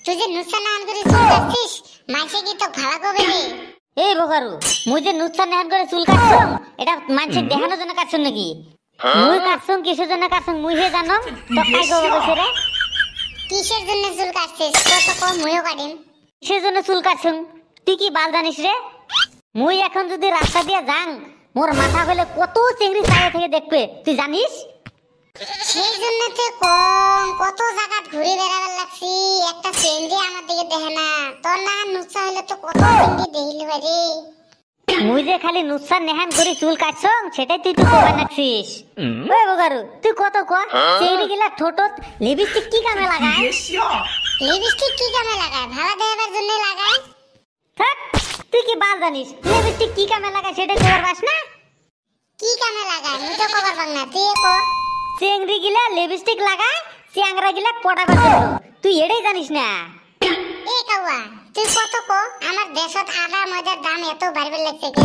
তুই যে নুসা নাহান করে চুল কাটছিস মাইসে কি তো ভালো করবে রে? এই বোকারু, মুই যে নুচ্ছা নেহান করে চুল কাটছম এটা মানুষের দেখানোর জন্য কাটছম নাকি? মুই কাটছম কিসের জন্য কাটছম মুই হে জানো। তো কাই গো কইছে রে? কিসের জন্য চুল কাটছিস কত কম মুইও কাটিম। কিসের জন্য চুল কাটছম তুই কি বাল জানিস রে? মুই এখন যদি রাস্তা দিয়ে যাং মোর মাথা হলে কত চিংড়ি ছায়া থেকে দেখবে তুই জানিস? সেই জন্য তো কম কত জায়গা ঘুরে বেড়াবার লাগছি, একটা চেংড়ি আমার দিকে দেখে না। তোর না নুসা হলে তো কত চেংড়ি দেখিলি বাড়ি। মুই যে খালি নুচ্ছা নেহান করে চুল কাটছম সেটাই তুই তো কবার নাকছিস। ওই বোকারু তুই কত ক চিংড়ি গিলা ঠোঁটত লিপস্টিক কি কামে লাগায়? লিপস্টিক কি কামে লাগায়? ভালো দেখাবার জন্য লাগায়। থাক, তুই কি বাল জানিস লিপস্টিক কি কামে লাগায় সেটাই কবার পাস না? কি কামে লাগায় মুই তো কবার পাং না, তুই ক। চেংড়ি গিলা লিপস্টিক লাগায় চ্যাংরা গিলা পটাবার জন্য, তুই এটাই জানিস না? এ কাউয়া তুই কত ক আমার দেশত আদা ময়দার দাম এত বাড়বে লাগছে কে?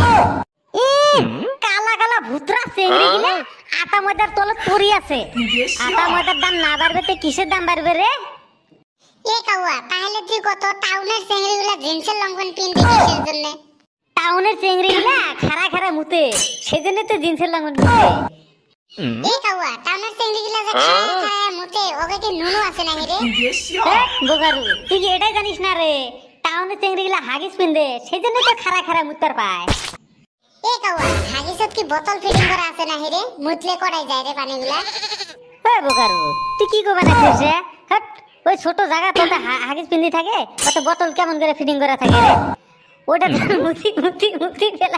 কালা কালা ভুতরা চেংড়ি গিলা আটা ময়দার তলে পড়ি আছে। আটা ময়দার দাম না বাড়বে তো কিসের দাম বাড়বে রে? এ কাউয়া তাহলে তুই কত টাউনের চেংড়িগুলা জিন্সের লঙ্ঘন পিনতে কিসের জন্য? টাউনের চেংড়ি গিলা খারা খারা মুতে সেজন্য তো জিন্সের লঙ্ঘন করতে। এ কাউয়া টাউনের চেংড়িগুলা যে খায় খায় মুতে ওকে কি নুনু আছে না রে? বোকারু তুই কি এটাই জানিস না রে? টাউনের চেংড়ি গিলা হাগিস পিনদে সেজন্য তো খারা খারা মুতার পায়। এ কাউয়া হাগিসত কি বোতল ফিটিং করা আছে না রে? মুতলে কড়াই যায় রে পানিগুলা। হ্যাঁ বোকারু তুই কি করবে নাছিস রে? হট, ওই ছোট জায়গা তোতে হাগিস পিন্দি থাকে অত বোতল কেমন করে ফিটিং করা থাকে রে? ওটা মুতি মুতি মুতি ফেলা